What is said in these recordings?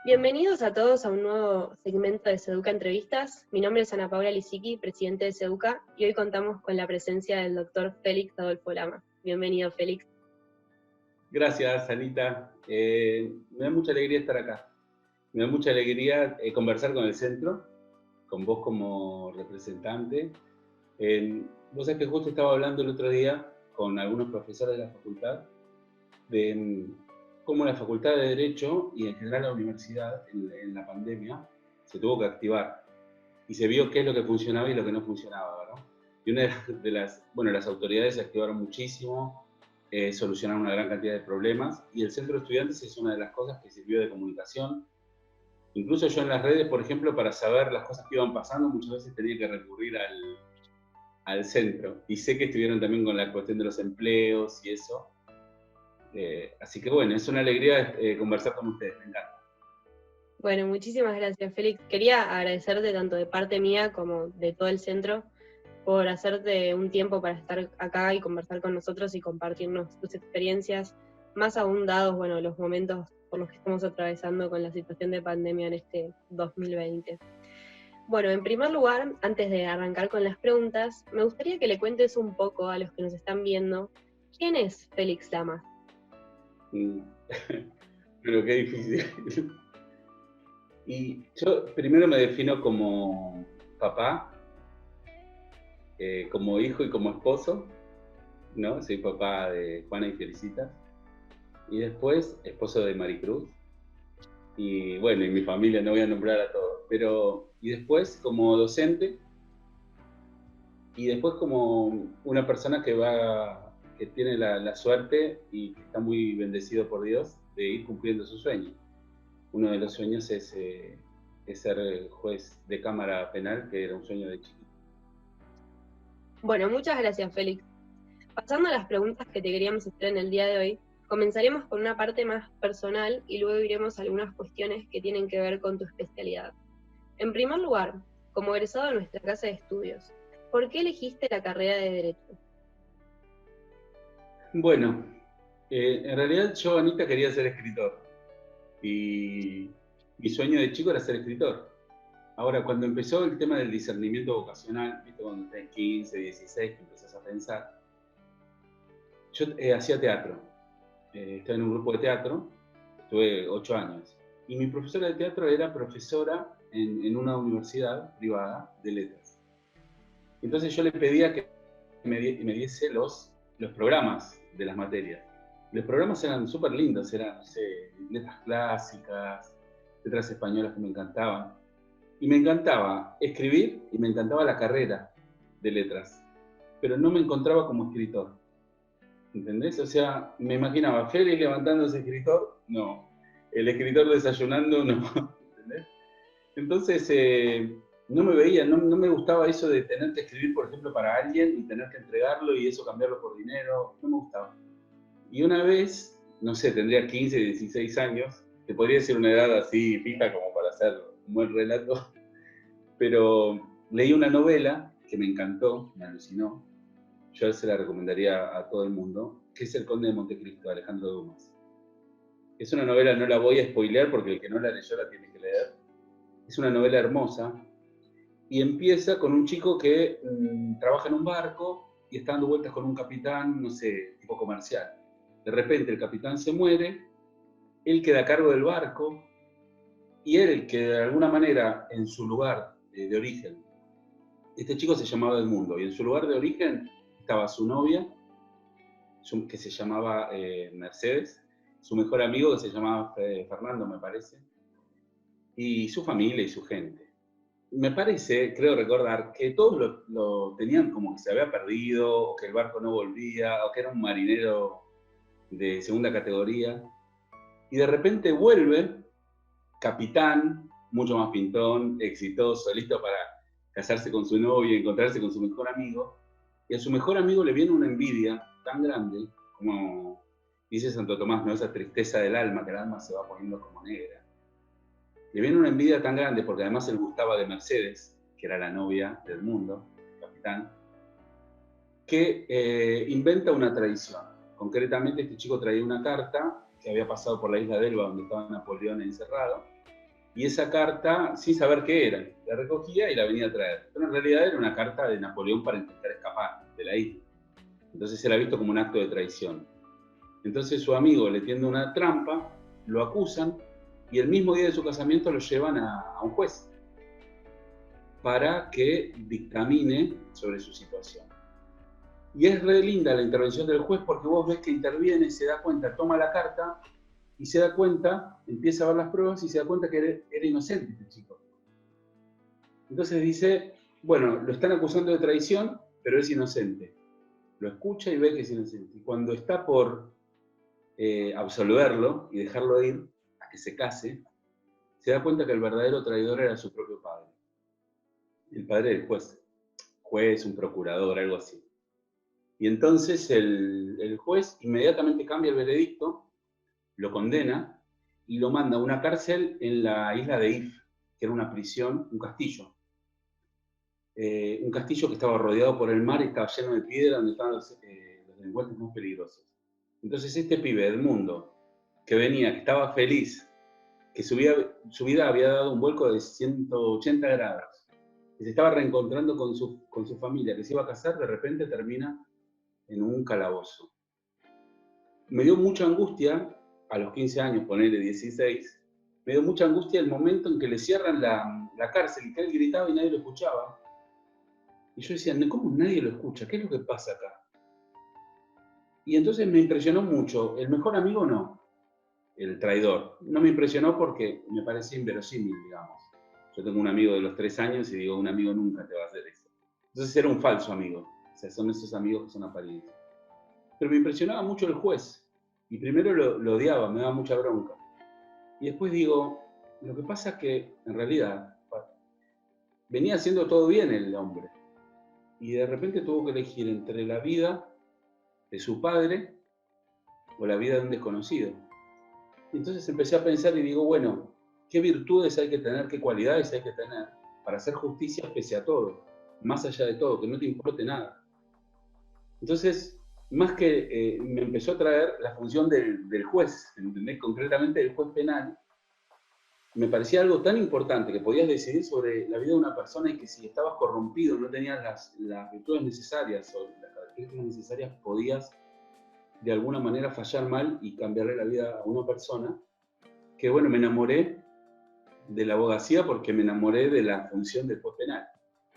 Bienvenidos a todos a un nuevo segmento de Seduca Entrevistas. Mi nombre es Ana Paula Lisicki, presidente de Seduca, y hoy contamos con la presencia del doctor Félix Adolfo Lama. Bienvenido, Félix. Gracias, Anita. Me da mucha alegría estar acá. Me da mucha alegría conversar con el centro, con vos como representante. Vos sabés que justo estaba hablando el otro día con algunos profesores de la facultad de cómo la facultad de Derecho y en general la universidad en la pandemia se tuvo que activar y se vio qué es lo que funcionaba y lo que no funcionaba, ¿verdad? Y una las autoridades se activaron muchísimo, solucionaron una gran cantidad de problemas y el centro de estudiantes es una de las cosas que sirvió de comunicación. Incluso yo en las redes, por ejemplo, para saber las cosas que iban pasando, muchas veces tenía que recurrir al centro. Y sé que estuvieron también con la cuestión de los empleos y eso. Así que bueno, es una alegría conversar con ustedes, me encanta. Bueno, muchísimas gracias, Félix. Quería agradecerte tanto de parte mía como de todo el centro por hacerte un tiempo para estar acá y conversar con nosotros y compartirnos tus experiencias, más aún dados, bueno, los momentos por los que estamos atravesando con la situación de pandemia en este 2020. Bueno, en primer lugar, antes de arrancar con las preguntas, me gustaría que le cuentes un poco a los que nos están viendo, ¿quién es Félix Lama? Pero qué difícil. Y yo primero me defino como papá, como hijo y como esposo, ¿no? Soy papá de Juana y Felicitas. Y después esposo de Maricruz. Y bueno, y mi familia, no voy a nombrar a todos. Pero, y después como docente. Y después como una persona que tiene la suerte y que está muy bendecido por Dios de ir cumpliendo su sueño. Uno de los sueños es ser juez de cámara penal, que era un sueño de chiquito. Bueno, muchas gracias, Félix. Pasando a las preguntas que te queríamos hacer en el día de hoy, comenzaremos con una parte más personal y luego iremos a algunas cuestiones que tienen que ver con tu especialidad. En primer lugar, como egresado de nuestra casa de estudios, ¿por qué elegiste la carrera de Derecho? Bueno, en realidad yo, Anita, quería ser escritor. Y mi sueño de chico era ser escritor. Ahora, cuando empezó el tema del discernimiento vocacional, ¿viste? Cuando tenés 15, 16, que empezás a pensar, yo hacía teatro. Estaba en un grupo de teatro, tuve 8 años. Y mi profesora de teatro era profesora en una universidad privada de letras. Entonces yo le pedía que me diese los programas de las materias. Los programas eran súper lindos, eran, no sé, letras clásicas, letras españolas que me encantaban. Y me encantaba escribir y me encantaba la carrera de letras, pero no me encontraba como escritor. ¿Entendés? O sea, me imaginaba Félix levantándose escritor, no. El escritor desayunando, no. ¿Entendés? Entonces, no me veía, no me gustaba eso de tener que escribir, por ejemplo, para alguien y tener que entregarlo y eso cambiarlo por dinero, no me gustaba. Y una vez, no sé, tendría 15, 16 años, te podría decir una edad así fija como para hacer un buen relato, pero leí una novela que me encantó, me alucinó, yo se la recomendaría a todo el mundo, que es El Conde de Montecristo, de Alejandro Dumas. Es una novela, no la voy a spoilear porque el que no la leyó la tiene que leer. Es una novela hermosa y empieza con un chico que trabaja en un barco y está dando vueltas con un capitán, no sé, tipo comercial. De repente el capitán se muere, él queda a cargo del barco y él, que de alguna manera en su lugar de origen, este chico se llamaba Edmundo y en su lugar de origen estaba su novia, que se llamaba Mercedes, su mejor amigo que se llamaba Fernando, me parece, y su familia y su gente. Me parece, creo recordar, que todos lo tenían como que se había perdido, o que el barco no volvía, o que era un marinero de segunda categoría, y de repente vuelve, capitán, mucho más pintón, exitoso, listo para casarse con su novia, encontrarse con su mejor amigo, y a su mejor amigo le viene una envidia tan grande, como dice Santo Tomás, ¿no? Esa tristeza del alma, que el alma se va poniendo como negra. Le viene una envidia tan grande, porque además él gustaba de Mercedes, que era la novia del mundo, el capitán, que inventa una traición. Concretamente, este chico traía una carta que había pasado por la isla de Elba, donde estaba Napoleón encerrado, y esa carta, sin saber qué era, la recogía y la venía a traer. Pero en realidad era una carta de Napoleón para intentar escapar de la isla. Entonces era visto como un acto de traición. Entonces su amigo le tiende una trampa, lo acusan y el mismo día de su casamiento lo llevan a un juez para que dictamine sobre su situación. Y es re linda la intervención del juez porque vos ves que interviene, se da cuenta, toma la carta y se da cuenta, empieza a ver las pruebas y se da cuenta que era inocente este chico. Entonces dice, bueno, lo están acusando de traición, pero es inocente. Lo escucha y ve que es inocente. Y cuando está por absolverlo y dejarlo ir a que se case, se da cuenta que el verdadero traidor era su propio padre. El padre del juez, un procurador, algo así. Y entonces el juez inmediatamente cambia el veredicto, lo condena y lo manda a una cárcel en la isla de If, que era una prisión, un castillo. Un castillo que estaba rodeado por el mar y estaba lleno de piedra, donde estaban los delincuentes más peligrosos. Entonces este pibe, Edmundo, que venía, que estaba feliz, que su vida había dado un vuelco de 180 grados, que se estaba reencontrando con su familia, que se iba a casar, de repente termina en un calabozo. Me dio mucha angustia, a los 15 años, ponele 16, me dio mucha angustia el momento en que le cierran la cárcel y que él gritaba y nadie lo escuchaba. Y yo decía, ¿cómo nadie lo escucha? ¿Qué es lo que pasa acá? Y entonces me impresionó mucho. El mejor amigo no, el traidor. No me impresionó porque me parecía inverosímil, digamos. Yo tengo un amigo de los 3 años y digo, un amigo nunca te va a hacer eso. Entonces era un falso amigo. O sea, son esos amigos que son apariencias. Pero me impresionaba mucho el juez. Y primero lo odiaba, me daba mucha bronca. Y después digo, lo que pasa es que en realidad venía haciendo todo bien el hombre. Y de repente tuvo que elegir entre la vida de su padre o la vida de un desconocido. Y entonces empecé a pensar y digo, bueno, ¿qué virtudes hay que tener, qué cualidades hay que tener para hacer justicia pese a todo, más allá de todo, que no te importe nada? Entonces, más que me empezó a traer la función del juez, ¿entendés? Concretamente del juez penal, me parecía algo tan importante que podías decidir sobre la vida de una persona y que si estabas corrompido, no tenías las virtudes necesarias o las características necesarias, podías de alguna manera fallar mal y cambiarle la vida a una persona, que bueno, me enamoré de la abogacía porque me enamoré de la función del juez penal.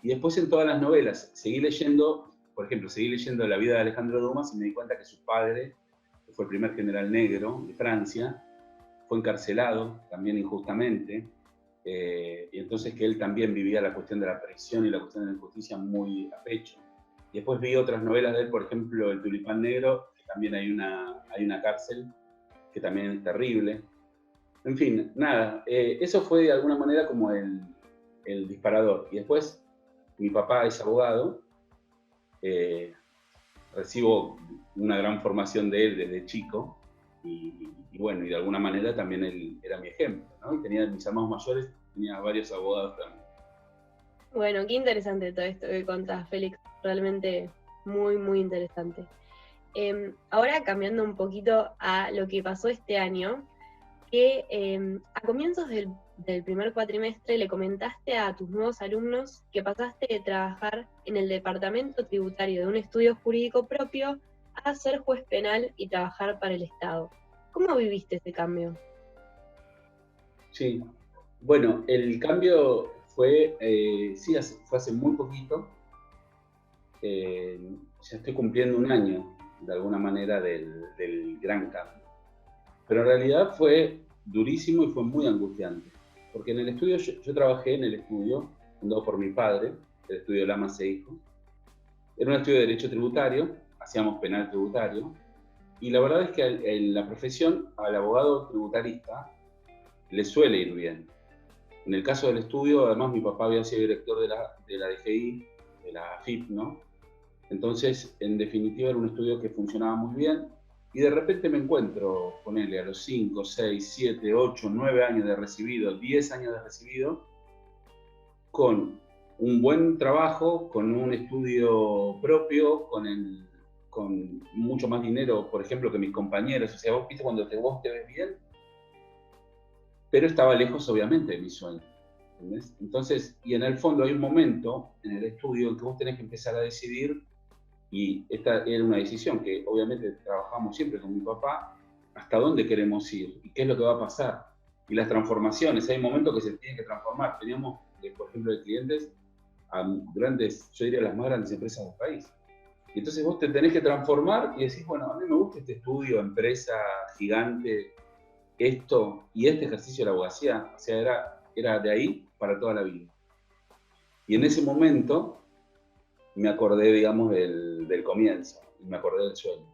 Y después en todas las novelas seguí leyendo, por ejemplo, seguí leyendo La vida de Alejandro Dumas y me di cuenta que su padre, que fue el primer general negro de Francia, fue encarcelado también injustamente, y entonces que él también vivía la cuestión de la traición y la cuestión de la injusticia muy a pecho. Y después vi otras novelas de él, por ejemplo, El tulipán negro, que también hay una cárcel, que también es terrible. En fin, nada, eso fue de alguna manera como el disparador. Y después, mi papá es abogado, recibo una gran formación de él desde chico, y bueno, y de alguna manera también él era mi ejemplo, ¿no? Y tenía mis hermanos mayores, tenía varios abogados también. Bueno, qué interesante todo esto que contás, Félix. Realmente muy, muy interesante. Ahora cambiando un poquito a lo que pasó este año, que a comienzos del primer cuatrimestre le comentaste a tus nuevos alumnos que pasaste de trabajar en el departamento tributario de un estudio jurídico propio a ser juez penal y trabajar para el Estado. ¿Cómo viviste ese cambio? Sí, bueno, el cambio fue, sí, fue hace muy poquito. Ya estoy cumpliendo un año, de alguna manera, del gran cambio. Pero en realidad fue durísimo y fue muy angustiante. Porque en el estudio, yo trabajé en el estudio, fundado por mi padre, el estudio Lamas e Hijos. Era un estudio de derecho tributario, hacíamos penal tributario. Y la verdad es que en la profesión, al abogado tributarista, le suele ir bien. En el caso del estudio, además, mi papá había sido director de la DGI, de la AFIP, ¿no? Entonces, en definitiva, era un estudio que funcionaba muy bien. Y de repente me encuentro, ponele, a los 5, 6, 7, 8, 9 años de recibido, 10 años de recibido, con un buen trabajo, con un estudio propio, con mucho más dinero, por ejemplo, que mis compañeros. O sea, vos viste cuando vos te ves bien, pero estaba lejos obviamente de mi sueño. ¿Entendés? Entonces, y en el fondo hay un momento en el estudio en que vos tenés que empezar a decidir, y esta era una decisión que obviamente trabajamos siempre con mi papá, hasta dónde queremos ir y qué es lo que va a pasar. Y las transformaciones, hay momentos que se tienen que transformar. Teníamos, por ejemplo, de clientes a grandes, yo diría las más grandes empresas del país. Y entonces vos te tenés que transformar y decís, bueno, a mí me gusta este estudio, empresa gigante, esto y este ejercicio de la abogacía, o sea, era de ahí para toda la vida. Y en ese momento me acordé, digamos, del comienzo, y me acordé del sueño.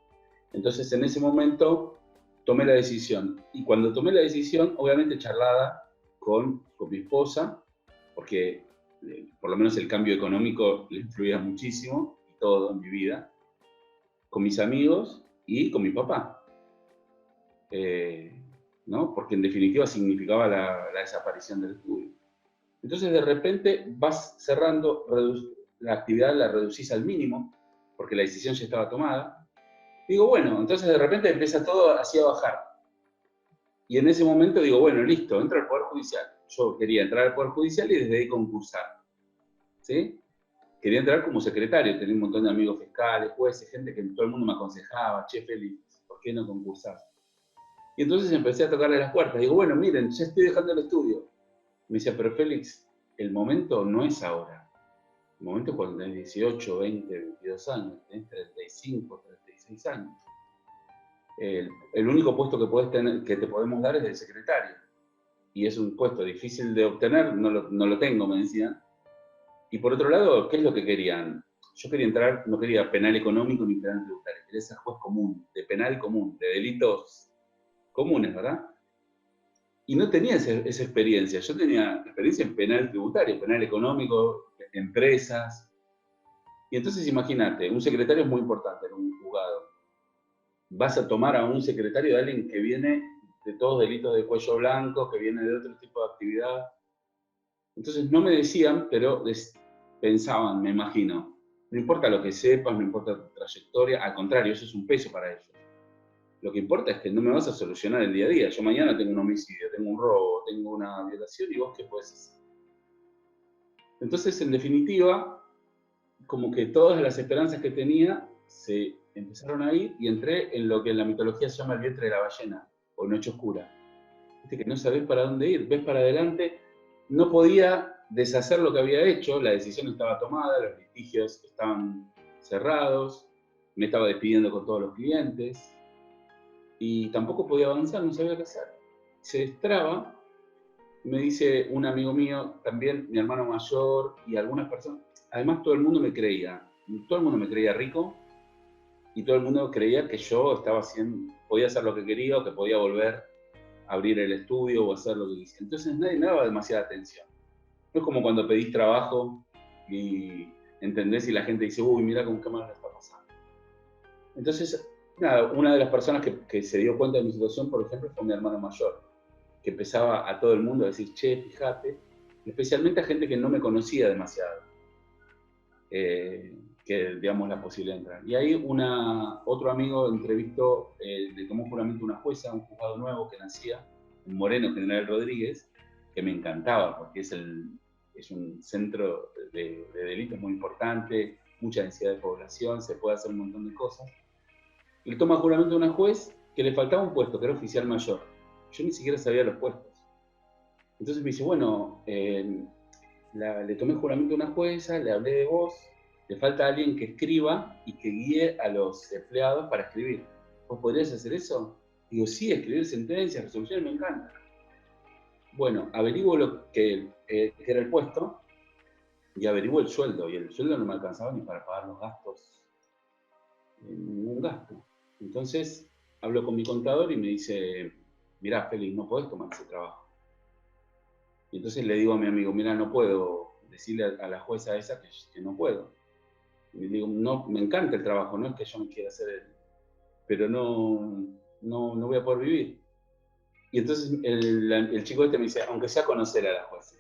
Entonces, en ese momento tomé la decisión. Y cuando tomé la decisión, obviamente charlada con mi esposa, porque por lo menos el cambio económico le influía muchísimo, y todo en mi vida, con mis amigos y con mi papá. ¿No? Porque en definitiva significaba la desaparición del estudio. Entonces de repente vas cerrando, la actividad la reducís al mínimo, porque la decisión ya estaba tomada. Digo, bueno, entonces de repente empieza todo así a bajar. Y en ese momento digo, bueno, listo, entro al Poder Judicial. Yo quería entrar al Poder Judicial y desde ahí concursar. ¿Sí? Quería entrar como secretario, tenía un montón de amigos fiscales, jueces, gente que todo el mundo me aconsejaba, che, Félix, ¿por qué no concursás? Y entonces empecé a tocarle las puertas. Digo, bueno, miren, ya estoy dejando el estudio. Me decía, pero Félix, el momento no es ahora. El momento es cuando tenés 18, 20, 22 años, tenés 35, 36 años. El único puesto que, podés tener, que te podemos dar es el secretario. Y es un puesto difícil de obtener, no lo tengo, me decían. Y por otro lado, ¿qué es lo que querían? Yo quería entrar, no quería penal económico ni penal tributario, quería ser juez común, de penal común, de delitos comunes, ¿verdad? Y no tenía esa experiencia. Yo tenía experiencia en penal tributario, penal económico, empresas. Y entonces imagínate, un secretario es muy importante en un juzgado. Vas a tomar a un secretario de alguien que viene de todos delitos de cuello blanco, que viene de otro tipo de actividad. Entonces no me decían, pero pensaban, me imagino, no importa lo que sepas, no importa tu trayectoria, al contrario, eso es un peso para ellos. Lo que importa es que no me vas a solucionar el día a día. Yo mañana tengo un homicidio, tengo un robo, tengo una violación, y vos qué podés hacer. Entonces, en definitiva, como que todas las esperanzas que tenía se empezaron a ir y entré en lo que en la mitología se llama el vientre de la ballena, o noche oscura. Viste que no sabés para dónde ir, ves para adelante. No podía deshacer lo que había hecho, la decisión estaba tomada, los litigios estaban cerrados, me estaba despidiendo con todos los clientes, y tampoco podía avanzar, no sabía qué hacer. Se destraba, me dice un amigo mío, también mi hermano mayor y algunas personas, además todo el mundo me creía rico, y todo el mundo creía que yo estaba haciendo, podía hacer lo que quería, o que podía volver a abrir el estudio o hacer lo que quisiera. Entonces nadie me daba demasiada atención. No es como cuando pedís trabajo y entendés y la gente dice, uy, mira con qué mal está pasando. Entonces, nada, una de las personas que se dio cuenta de mi situación, por ejemplo, fue mi hermano mayor, que empezaba a todo el mundo a decir, che, fíjate, especialmente a gente que no me conocía demasiado, que digamos la posibilidad de entrar. Y ahí otro amigo entrevistó, le tomó juramento una jueza, un juzgado nuevo que nacía, en Moreno, General Rodríguez, que me encantaba, porque es un centro de delitos muy importante, mucha densidad de población, se puede hacer un montón de cosas. Le toma juramento a una juez que le faltaba un puesto, que era oficial mayor. Yo ni siquiera sabía los puestos. Entonces me dice, bueno, le tomé juramento a una jueza, le hablé de vos, le falta alguien que escriba y que guíe a los empleados para escribir. ¿Vos podrías hacer eso? Digo, sí, escribir sentencias, resoluciones, me encanta. Bueno, averiguo lo que era el puesto y averiguo el sueldo. Y el sueldo no me alcanzaba ni para pagar los gastos, ningún gasto. Entonces hablo con mi contador y me dice, mirá, Félix, no podés tomar ese trabajo. Y entonces le digo a mi amigo, mirá, no puedo decirle a la jueza esa que no puedo. Y le digo, no, me encanta el trabajo, no es que yo me quiera hacer pero no voy a poder vivir. Y entonces el chico este me dice, aunque sea conocer a la jueza.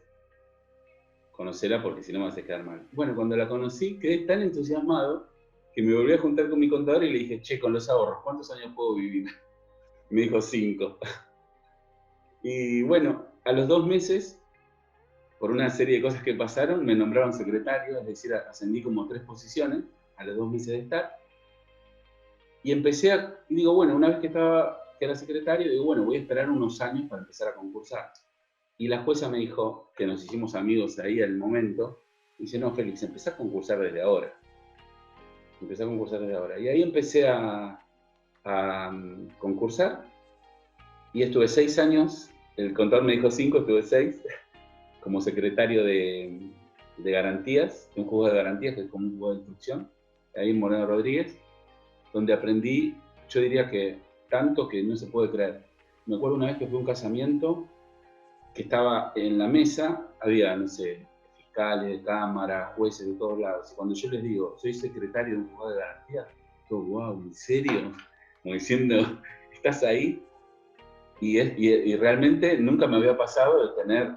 Conocerla porque si no me hace quedar mal. Bueno, cuando la conocí quedé tan entusiasmado que me volví a juntar con mi contador y le dije, che, con los ahorros, ¿cuántos años puedo vivir? Me dijo 5. Y bueno, a los 2 meses, por una serie de cosas que pasaron, me nombraron secretario, es decir, ascendí como 3 posiciones a los 2 meses de estar. Y y digo, bueno, una vez que era secretario, digo, bueno, voy a esperar unos años para empezar a concursar. Y la jueza me dijo, que nos hicimos amigos ahí al momento, dice, no, Félix, empecé a concursar desde ahora. Empecé a concursar desde ahora. Y ahí empecé a concursar y estuve 6 años, el contador me dijo 5, estuve 6, como secretario de garantías, de un juzgado de garantías, que es como un juzgado de instrucción, ahí en Moreno Rodríguez, donde aprendí, yo diría que tanto que no se puede creer. Me acuerdo una vez que fue un casamiento, que estaba en la mesa, había, no sé, fiscales de cámara, jueces de todos lados. Y cuando yo les digo, soy secretario de un juzgado de garantías, todo, wow, ¿en serio? Como diciendo, ¿estás ahí? Y realmente nunca me había pasado de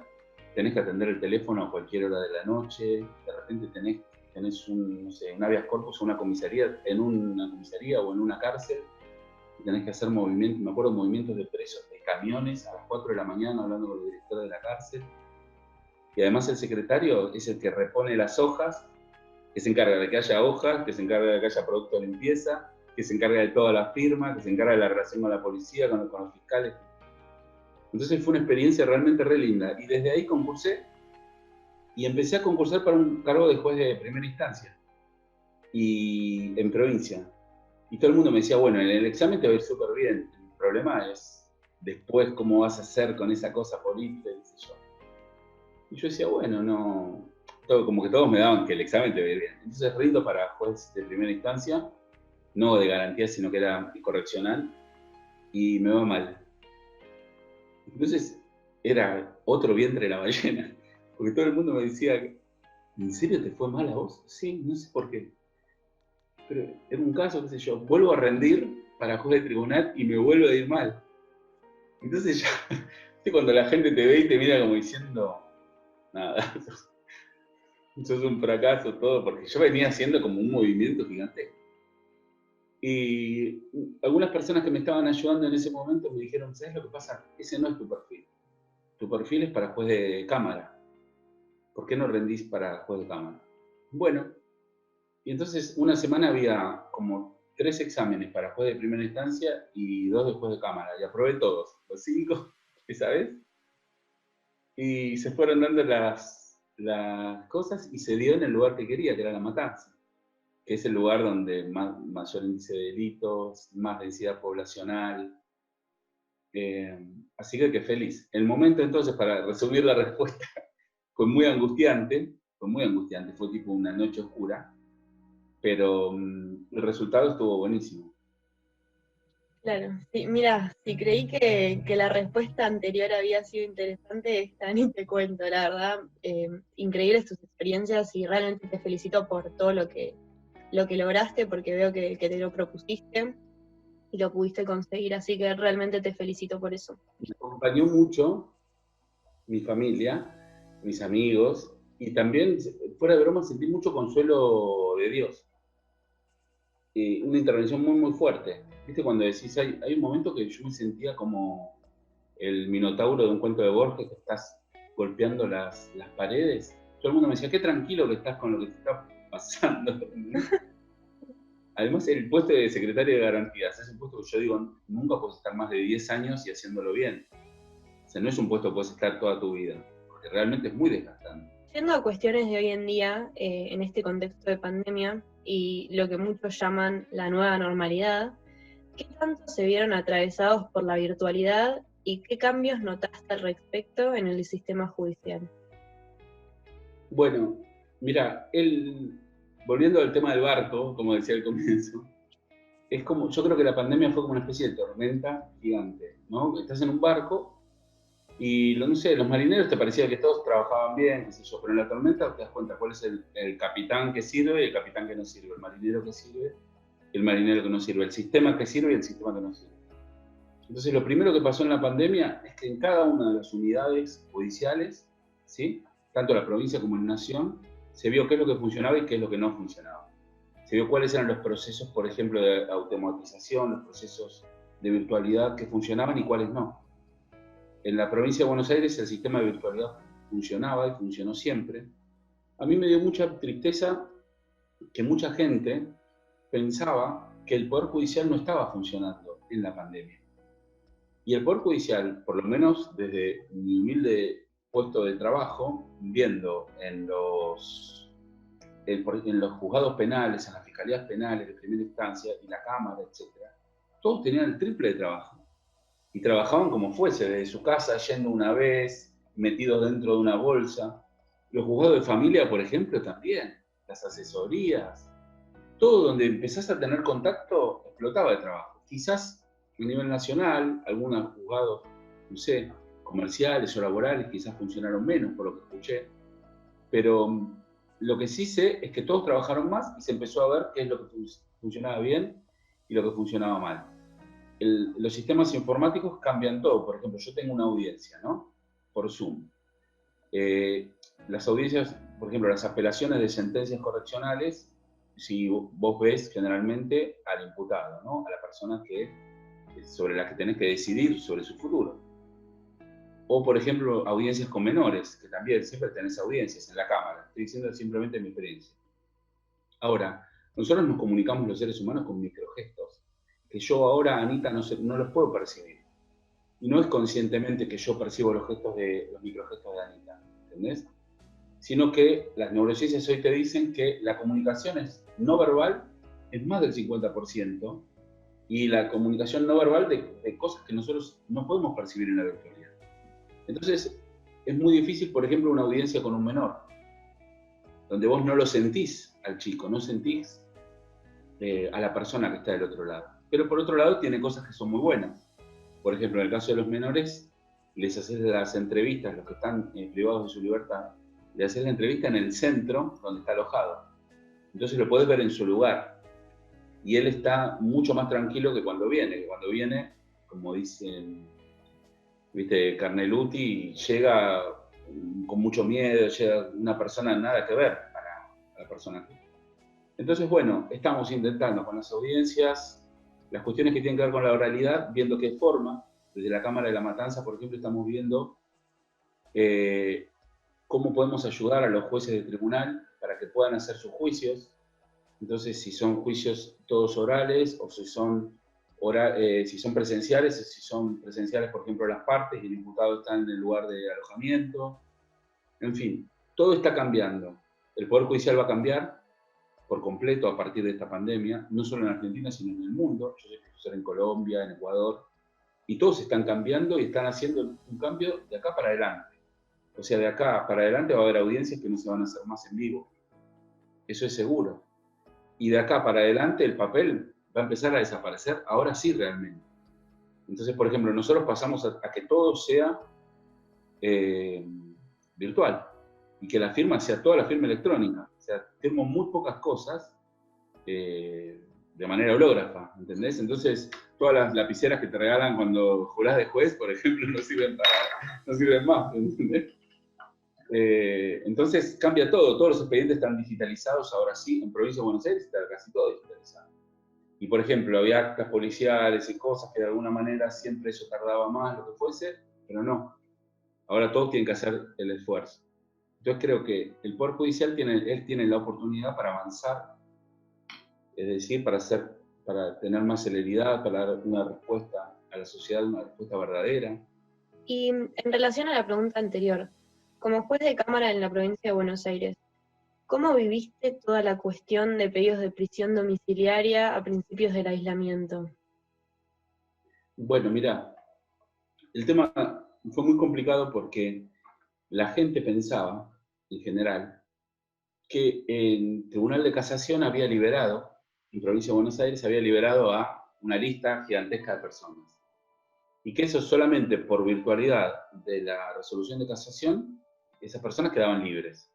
tenés que atender el teléfono a cualquier hora de la noche, de repente tenés no sé, un habeas corpus o una comisaría, en una comisaría o en una cárcel, y tenés que hacer movimientos, me acuerdo, movimientos de presos, de camiones a las 4 de la mañana hablando con el director de la cárcel. Y además el secretario es el que repone las hojas, que se encarga de que haya hojas, que se encarga de que haya producto de limpieza, que se encarga de toda la firma, que se encarga de la relación con la policía, con los fiscales. Entonces fue una experiencia realmente re linda. Y desde ahí concursé y empecé a concursar para un cargo de juez de primera instancia y en provincia. Y todo el mundo me decía, bueno, en el examen te va a ir súper bien. El problema es después cómo vas a hacer con esa cosa política, qué sé yo. Y yo decía, bueno, no, como que todos me daban que el examen te va a ir bien. Entonces rindo para juez de primera instancia, no de garantía, sino que era correccional, y me va mal. Entonces era otro vientre de la ballena, porque todo el mundo me decía, ¿en serio te fue mal a vos? Sí, no sé por qué. Pero en un caso, qué sé yo, vuelvo a rendir para juez de tribunal y me vuelve a ir mal. Entonces ya, cuando la gente te ve y te mira como diciendo, nada, sos un fracaso todo, porque yo venía haciendo como un movimiento gigante. Y algunas personas que me estaban ayudando en ese momento me dijeron, ¿sabes lo que pasa? Ese no es tu perfil. Tu perfil es para juez de cámara. ¿Por qué no rendís para juez de cámara? Bueno, y entonces una semana había como 3 exámenes para juez de primera instancia y 2 de juez de cámara. Y aprobé todos, los 5, esa vez. Y se fueron dando las cosas y se dio en el lugar que quería, que era La Matanza, que es el lugar donde mayor índice de delitos, más densidad poblacional. Así que feliz. El momento entonces, para resumir la respuesta, fue muy angustiante, fue tipo una noche oscura, pero el resultado estuvo buenísimo. Claro, sí, mira, si creí que la respuesta anterior había sido interesante, esta ni te cuento, la verdad, increíbles tus experiencias y realmente te felicito por todo lo que lograste, porque veo que te lo propusiste y lo pudiste conseguir, así que realmente te felicito por eso. Me acompañó mucho mi familia, mis amigos, y también, fuera de broma, sentí mucho consuelo de Dios. Una intervención muy, muy fuerte. ¿Viste? Cuando decís, hay un momento que yo me sentía como el minotauro de un cuento de Borges, que estás golpeando las paredes. Todo el mundo me decía, qué tranquilo que estás con lo que te está pasando. Además, el puesto de secretario de garantías es un puesto que yo digo, nunca puedes estar más de 10 años y haciéndolo bien. O sea, no es un puesto que puedes estar toda tu vida, porque realmente es muy desgastante. Yendo a cuestiones de hoy en día, en este contexto de pandemia y lo que muchos llaman la nueva normalidad, ¿qué tanto se vieron atravesados por la virtualidad y qué cambios notaste al respecto en el sistema judicial? Bueno, mira, volviendo al tema del barco, como decía al comienzo, es como, yo creo que la pandemia fue como una especie de tormenta gigante, ¿no? Estás en un barco y, no sé, los marineros te parecía que todos trabajaban bien, qué sé yo, pero en la tormenta te das cuenta cuál es el capitán que sirve y el capitán que no sirve, el marinero que sirve y el marinero que no sirve, el sistema que sirve y el sistema que no sirve. Entonces, lo primero que pasó en la pandemia es que en cada una de las unidades judiciales, ¿sí?, tanto en la provincia como en la nación, se vio qué es lo que funcionaba y qué es lo que no funcionaba. Se vio cuáles eran los procesos, por ejemplo, de automatización, los procesos de virtualidad que funcionaban y cuáles no. en la provincia de Buenos Aires el sistema de virtualidad funcionaba y funcionó siempre. A mí me dio mucha tristeza que mucha gente pensaba que el Poder Judicial no estaba funcionando en la pandemia. Y el Poder Judicial, por lo menos desde mi humilde puesto de trabajo, viendo en los juzgados penales, en las fiscalías penales de primera instancia y la Cámara, etc., todos tenían el triple de trabajo. Y trabajaban como fuese, desde su casa, yendo una vez, metidos dentro de una bolsa. Los juzgados de familia, por ejemplo, también. Las asesorías. Todo donde empezás a tener contacto, explotaba de trabajo. Quizás a nivel nacional, algunos juzgados, no sé, comerciales o laborales, quizás funcionaron menos, por lo que escuché. Pero lo que sí sé es que todos trabajaron más y se empezó a ver qué es lo que funcionaba bien y lo que funcionaba mal. Los sistemas informáticos cambian todo. Por ejemplo, yo tengo una audiencia, ¿no? Por Zoom. Las audiencias, por ejemplo, las apelaciones de sentencias correccionales, si vos ves generalmente al imputado, ¿no? A la persona sobre la que tenés que decidir sobre su futuro. O, por ejemplo, audiencias con menores, que también siempre tenés audiencias en la Cámara. Estoy diciendo simplemente mi experiencia. Ahora, nosotros nos comunicamos los seres humanos con microgestos, que yo ahora, Anita, no los puedo percibir. Y no es conscientemente que yo percibo los microgestos de Anita, ¿entendés? Sino que las neurociencias hoy te dicen que la comunicación no verbal es más del 50%, y la comunicación no verbal de cosas que nosotros no podemos percibir en la virtualidad. Entonces, es muy difícil, por ejemplo, una audiencia con un menor, donde vos no lo sentís al chico, no sentís a la persona que está del otro lado. Pero por otro lado, tiene cosas que son muy buenas. Por ejemplo, en el caso de los menores, les haces las entrevistas, los que están privados de su libertad, le haces la entrevista en el centro donde está alojado. Entonces lo podés ver en su lugar. Y él está mucho más tranquilo que cuando viene. Cuando viene, como dicen, viste, Carneluti, llega con mucho miedo, llega una persona nada que ver a la persona. Entonces, bueno, estamos intentando con las audiencias, las cuestiones que tienen que ver con la oralidad, viendo qué forma. Desde la Cámara de la Matanza, por ejemplo, estamos viendo cómo podemos ayudar a los jueces de tribunal para que puedan hacer sus juicios. Entonces, si son juicios todos orales o si son presenciales, si son presenciales, por ejemplo, las partes y el imputado está en el lugar de alojamiento. En fin, todo está cambiando. El Poder Judicial va a cambiar por completo a partir de esta pandemia, no solo en Argentina, sino en el mundo. Yo soy profesor en Colombia, en Ecuador, y todos están cambiando y están haciendo un cambio de acá para adelante. O sea, de acá para adelante va a haber audiencias que no se van a hacer más en vivo. Eso es seguro. Y de acá para adelante el papel va a empezar a desaparecer, ahora sí realmente. Entonces, por ejemplo, nosotros pasamos a que todo sea virtual y que la firma sea toda la firma electrónica. O sea, firmo muy pocas cosas de manera hológrafa, ¿entendés? Entonces, todas las lapiceras que te regalan cuando jurás de juez, por ejemplo, no sirven más, ¿entendés? Entonces cambia todo, todos los expedientes están digitalizados, ahora sí, en Provincia de Buenos Aires está casi todo digitalizado. Y por ejemplo, había actas policiales y cosas que de alguna manera siempre eso tardaba más, lo que fuese, pero no. Ahora todos tienen que hacer el esfuerzo. Entonces creo que el Poder Judicial tiene la oportunidad para avanzar, es decir, para tener más celeridad, para dar una respuesta a la sociedad, una respuesta verdadera. Y en relación a la pregunta anterior, como juez de cámara en la provincia de Buenos Aires, ¿cómo viviste toda la cuestión de pedidos de prisión domiciliaria a principios del aislamiento? Bueno, mira, el tema fue muy complicado porque la gente pensaba, en general, que el Tribunal de Casación había liberado, en Provincia de Buenos Aires, había liberado a una lista gigantesca de personas. Y que eso solamente por virtualidad de la resolución de casación, esas personas quedaban libres.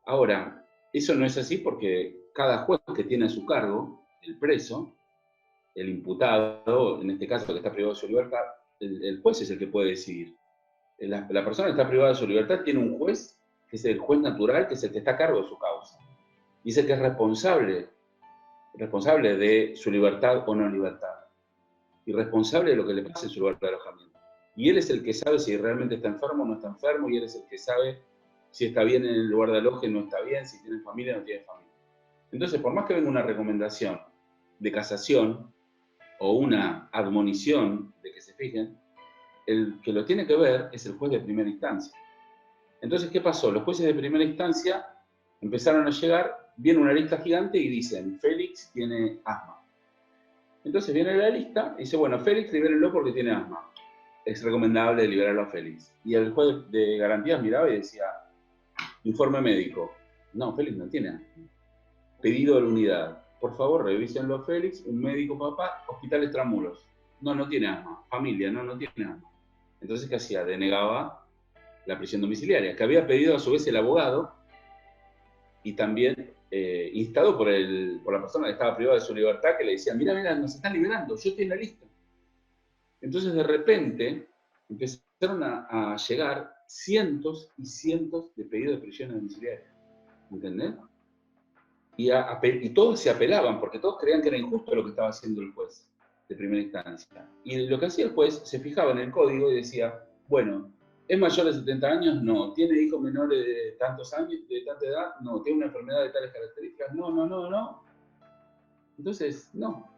Ahora, eso no es así porque cada juez que tiene a su cargo, el preso, el imputado, en este caso que está privado de su libertad, el juez es el que puede decidir. La persona que está privada de su libertad tiene un juez, que es el juez natural, que es el que está a cargo de su causa. Y es el que es responsable de su libertad o no libertad. Y responsable de lo que le pase en su lugar de alojamiento. Y él es el que sabe si realmente está enfermo o no está enfermo, y él es el que sabe si está bien en el lugar de aloje o no está bien, si tiene familia o no tiene familia. Entonces, por más que venga una recomendación de casación o una admonición de que se fijen, el que lo tiene que ver es el juez de primera instancia. Entonces, ¿qué pasó? Los jueces de primera instancia empezaron a llegar, viene una lista gigante y dicen, Félix tiene asma. Entonces viene la lista y dice, bueno, Félix libérenlo porque tiene asma. Es recomendable liberarlo a Félix. Y el juez de garantías miraba y decía, informe médico. No, Félix no tiene asma. Pedido de la unidad. Por favor, revísenlo a Félix, un médico papá, Hospital Extramuros. No, no tiene asma. Familia, no tiene asma. Entonces, ¿qué hacía? Denegaba la prisión domiciliaria, que había pedido a su vez el abogado y también instado por la persona que estaba privada de su libertad, que le decía, mira, nos están liberando, yo estoy en la lista. Entonces, de repente, empezaron a llegar cientos y cientos de pedidos de prisión domiciliaria. ¿Entendés? Y todos se apelaban, porque todos creían que era injusto lo que estaba haciendo el juez de primera instancia. Y lo que hacía el juez, se fijaba en el código y decía, bueno, ¿es mayor de 70 años? No. ¿Tiene hijos menores de tantos años, de tanta edad? No. ¿Tiene una enfermedad de tales características? No. Entonces, no.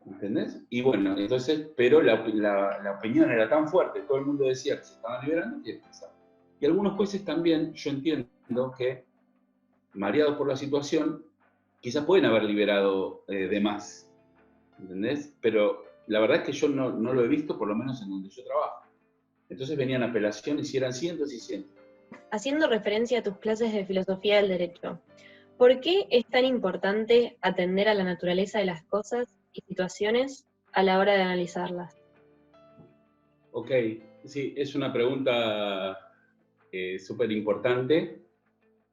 ¿Entendés? Y bueno, entonces, pero la opinión era tan fuerte, todo el mundo decía que se estaban liberando, que pasaba. Y algunos jueces también, yo entiendo que, mareados por la situación, quizás pueden haber liberado de más, ¿entendés? Pero la verdad es que yo no lo he visto, por lo menos en donde yo trabajo. Entonces venían apelaciones y eran cientos y cientos. Haciendo referencia a tus clases de filosofía del derecho, ¿por qué es tan importante atender a la naturaleza de las cosas y situaciones a la hora de analizarlas? Ok, sí, es una pregunta súper importante.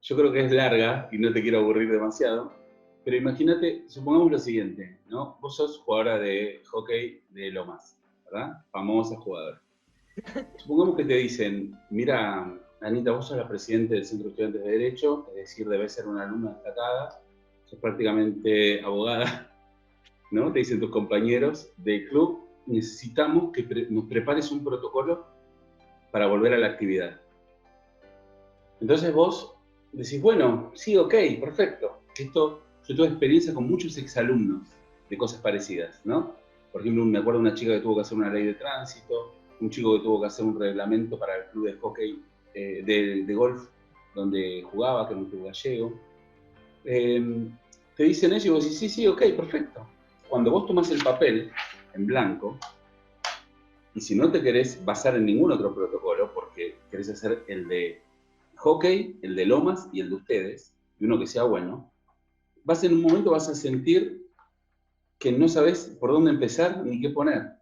Yo creo que es larga y no te quiero aburrir demasiado, pero imagínate, supongamos lo siguiente, ¿no? Vos sos jugadora de hockey de Lomas, ¿verdad? Famosa jugadora. Supongamos que te dicen, mira, Anita, vos sos la presidenta del Centro de Estudiantes de Derecho, es decir, debes ser una alumna destacada, sos prácticamente abogada, ¿no? Te dicen tus compañeros del club, necesitamos que nos prepares un protocolo para volver a la actividad. Entonces vos decís, bueno, sí, ok, perfecto. Yo tuve experiencia con muchos exalumnos de cosas parecidas, ¿no? Por ejemplo, me acuerdo de una chica que tuvo que hacer una ley de tránsito, un chico que tuvo que hacer un reglamento para el club de hockey, de golf, donde jugaba, que era un club gallego. Te dicen eso y vos decís, sí, ok, perfecto. Cuando vos tomás el papel en blanco, y si no te querés basar en ningún otro protocolo, porque querés hacer el de hockey, el de Lomas y el de ustedes, y uno que sea bueno, en un momento vas a sentir que no sabes por dónde empezar ni qué poner.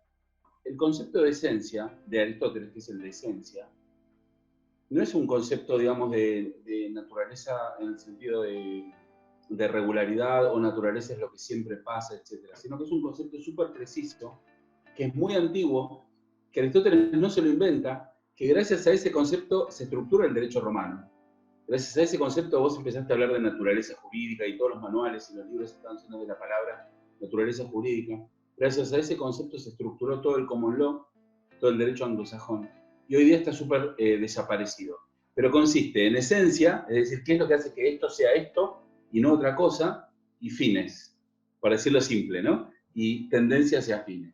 El concepto de esencia de Aristóteles, que es el de esencia, no es un concepto, digamos, de naturaleza en el sentido de regularidad o naturaleza es lo que siempre pasa, etc., sino que es un concepto súper preciso, que es muy antiguo, que Aristóteles no se lo inventa, que gracias a ese concepto se estructura el derecho romano. Gracias a ese concepto vos empezaste a hablar de naturaleza jurídica y todos los manuales y los libros están llenos de la palabra naturaleza jurídica. Gracias a ese concepto se estructuró todo el common law, todo el derecho anglosajón. Y hoy día está súper desaparecido. Pero consiste en esencia, es decir, qué es lo que hace que esto sea esto y no otra cosa, y fines, para decirlo simple, ¿no? Y tendencia hacia fines.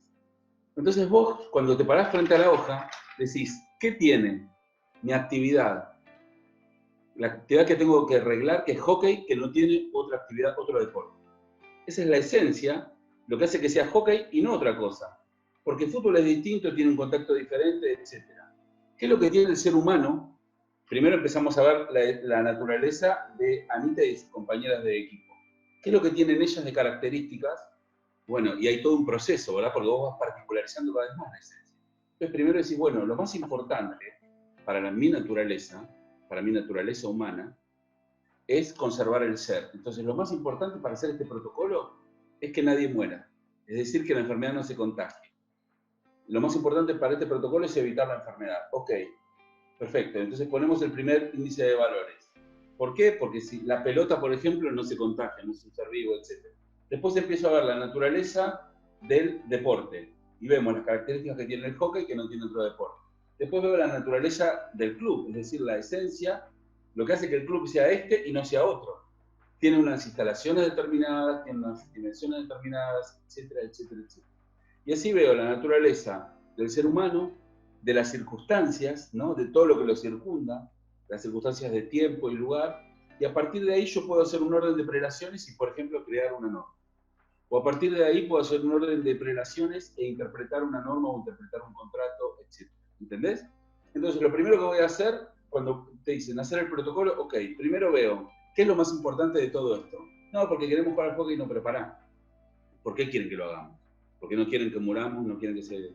Entonces vos, cuando te parás frente a la hoja, decís, ¿qué tiene mi actividad? La actividad que tengo que arreglar, que es hockey, que no tiene otra actividad, otro deporte. Esa es la esencia, lo que hace que sea hockey y no otra cosa. Porque el fútbol es distinto, tiene un contacto diferente, etc. ¿Qué es lo que tiene el ser humano? Primero empezamos a ver la naturaleza de Anita y sus compañeras de equipo. ¿Qué es lo que tienen ellas de características? Bueno, y hay todo un proceso, ¿verdad? Porque vos vas particularizando cada vez más la esencia. Entonces primero decís, bueno, lo más importante para mi naturaleza humana, es conservar el ser. Entonces, lo más importante para hacer este protocolo es que nadie muera, es decir, que la enfermedad no se contagie. Lo más importante para este protocolo es evitar la enfermedad. Ok, perfecto. Entonces ponemos el primer índice de valores. ¿Por qué? Porque si la pelota, por ejemplo, no se contagia, no es un ser vivo, etc. Después empiezo a ver la naturaleza del deporte. y vemos las características que tiene el hockey que no tiene otro deporte. Después veo la naturaleza del club, es decir, la esencia, lo que hace que el club sea este y no sea otro. Tiene unas instalaciones determinadas, tiene unas dimensiones determinadas, etcétera, etcétera, etcétera. Y así veo la naturaleza del ser humano, de las circunstancias, ¿no? De todo lo que lo circunda, las circunstancias de tiempo y lugar, y a partir de ahí yo puedo hacer un orden de prelaciones y, por ejemplo, crear una norma. O a partir de ahí puedo hacer un orden de prelaciones e interpretar una norma o interpretar un contrato, etc. ¿Entendés? Entonces, lo primero que voy a hacer, cuando te dicen hacer el protocolo, ok, primero veo, ¿qué es lo más importante de todo esto? No, porque queremos jugar al hockey y no preparar. ¿Por qué quieren que lo hagamos? Porque no quieren que muramos, no quieren que se...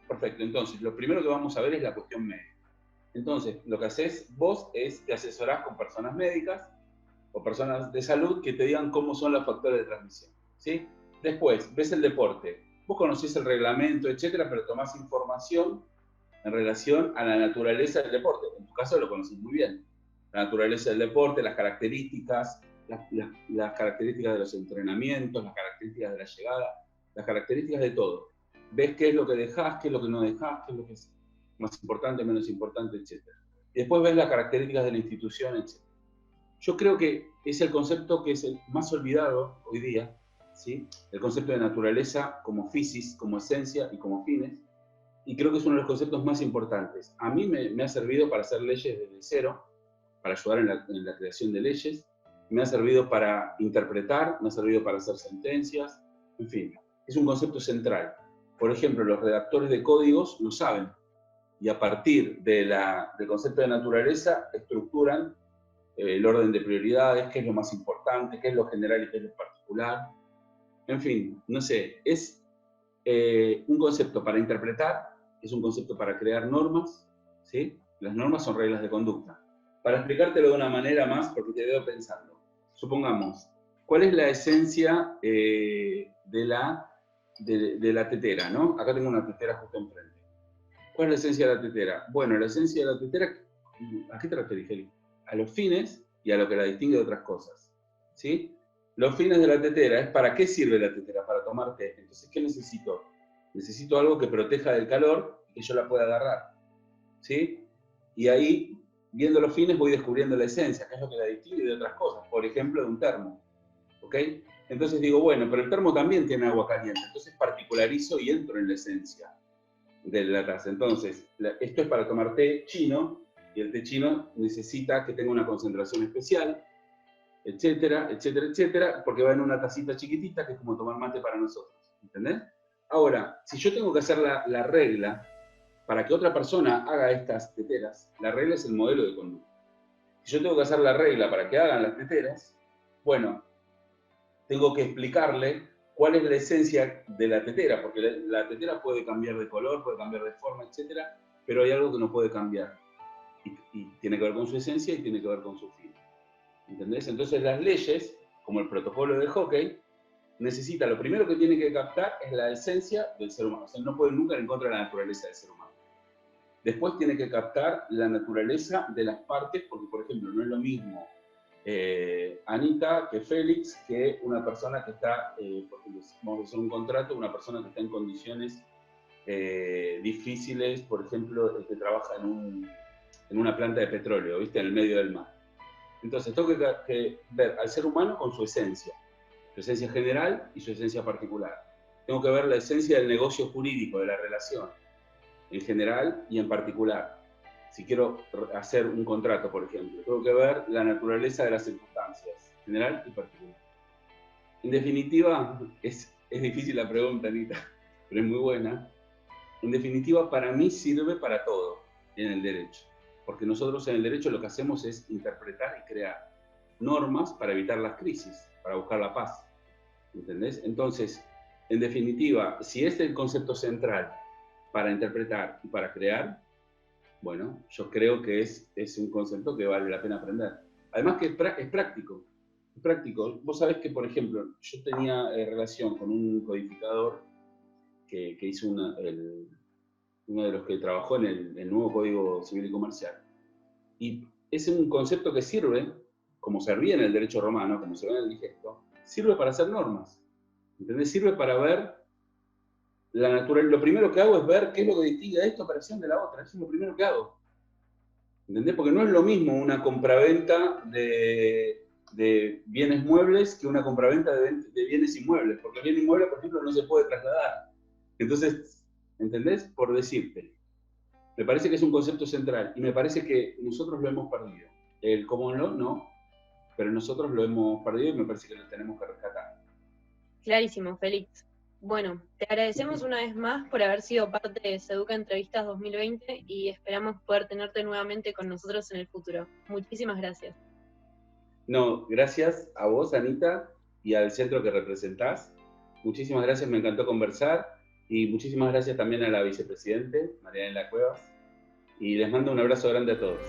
Perfecto, entonces, lo primero que vamos a ver es la cuestión médica. Entonces, lo que haces vos es te asesorás con personas médicas o personas de salud que te digan cómo son los factores de transmisión, ¿sí? Después, ves el deporte. Vos conocés el reglamento, etcétera, pero tomás información en relación a la naturaleza del deporte. En tu caso lo conoces muy bien. La naturaleza del deporte, las características, las características de los entrenamientos, las características de la llegada, las características de todo. Ves qué es lo que dejás, qué es lo que no dejás, qué es lo que es más importante, menos importante, etcétera. Y después ves las características de la institución, etcétera. Yo creo que es el concepto que es el más olvidado hoy día, ¿sí? El concepto de naturaleza como physis, como esencia y como fines, y creo que es uno de los conceptos más importantes. A mí me ha servido para hacer leyes desde cero, para ayudar en la creación de leyes, me ha servido para interpretar, me ha servido para hacer sentencias, en fin, es un concepto central. Por ejemplo, los redactores de códigos lo saben, y a partir del concepto de naturaleza estructuran el orden de prioridades, qué es lo más importante, qué es lo general y qué es lo particular. En fin, no sé, es un concepto para interpretar, es un concepto para crear normas, ¿sí? Las normas son reglas de conducta. Para explicártelo de una manera más, porque te veo pensando, supongamos, ¿cuál es la esencia de la tetera, ¿no? Acá tengo una tetera justo enfrente. ¿Cuál es la esencia de la tetera? Bueno, la esencia de la tetera, ¿a qué te referís, Feli? A los fines y a lo que la distingue de otras cosas, ¿sí? Los fines de la tetera es para qué sirve la tetera, para tomar té. Entonces, ¿qué necesito? Necesito algo que proteja del calor y que yo la pueda agarrar, ¿sí? Y ahí, viendo los fines, voy descubriendo la esencia, que es lo que la distingue de otras cosas. Por ejemplo, de un termo, ¿ok? Entonces digo, bueno, pero el termo también tiene agua caliente. Entonces particularizo y entro en la esencia de la taza. Entonces, esto es para tomar té chino, y el té chino necesita que tenga una concentración especial, etcétera, etcétera, etcétera, porque va en una tacita chiquitita que es como tomar mate para nosotros, ¿entendés? Ahora, si yo tengo que hacer la regla para que otra persona haga estas teteras, la regla es el modelo de conducta. Si yo tengo que hacer la regla para que hagan las teteras, bueno, tengo que explicarle cuál es la esencia de la tetera, porque la tetera puede cambiar de color, puede cambiar de forma, etcétera, pero hay algo que no puede cambiar. Y tiene que ver con su esencia y tiene que ver con su fin. ¿Entendés? Entonces las leyes, como el protocolo de hockey, necesita, lo primero que tiene que captar es la esencia del ser humano. O sea, no puede nunca ir en contra de la naturaleza del ser humano. Después tiene que captar la naturaleza de las partes, porque, por ejemplo, no es lo mismo Anita que Félix, que una persona que está, por ejemplo, vamos a hacer un contrato, una persona que está en condiciones difíciles, por ejemplo, que trabaja en una planta de petróleo, ¿viste? En el medio del mar. Entonces, tengo que ver al ser humano con su esencia general y su esencia particular. Tengo que ver la esencia del negocio jurídico, de la relación, en general y en particular. Si quiero hacer un contrato, por ejemplo, tengo que ver la naturaleza de las circunstancias, general y particular. En definitiva, es difícil la pregunta, Anita, pero es muy buena. En definitiva, para mí sirve para todo en el derecho, porque nosotros en el derecho lo que hacemos es interpretar y crear normas para evitar las crisis, para buscar la paz, ¿entendés? Entonces, en definitiva, si este es el concepto central para interpretar y para crear, bueno, yo creo que es un concepto que vale la pena aprender. Además que es práctico, es práctico. Vos sabés que, por ejemplo, yo tenía relación con un codificador que hizo uno de los que trabajó en el nuevo Código Civil y Comercial. Y es un concepto que sirve, como servía en el derecho romano, como se ve en el digesto, sirve para hacer normas. ¿Entendés? Sirve para ver lo primero que hago es ver qué es lo que distingue a esta operación de la otra. Eso es lo primero que hago. ¿Entendés? Porque no es lo mismo una compraventa de bienes muebles que una compraventa de bienes inmuebles. Porque el bien inmueble, por ejemplo, no se puede trasladar. Entonces, ¿entendés? Por decirte. Me parece que es un concepto central y me parece que nosotros lo hemos perdido. El cómo no, pero nosotros lo hemos perdido y me parece que lo tenemos que rescatar. Clarísimo, Félix. Bueno, te agradecemos una vez más por haber sido parte de Seduca Entrevistas 2020 y esperamos poder tenerte nuevamente con nosotros en el futuro. Muchísimas gracias. No, gracias a vos, Anita, y al centro que representás. Muchísimas gracias, me encantó conversar y muchísimas gracias también a la vicepresidente, Marianela Cuevas, y les mando un abrazo grande a todos.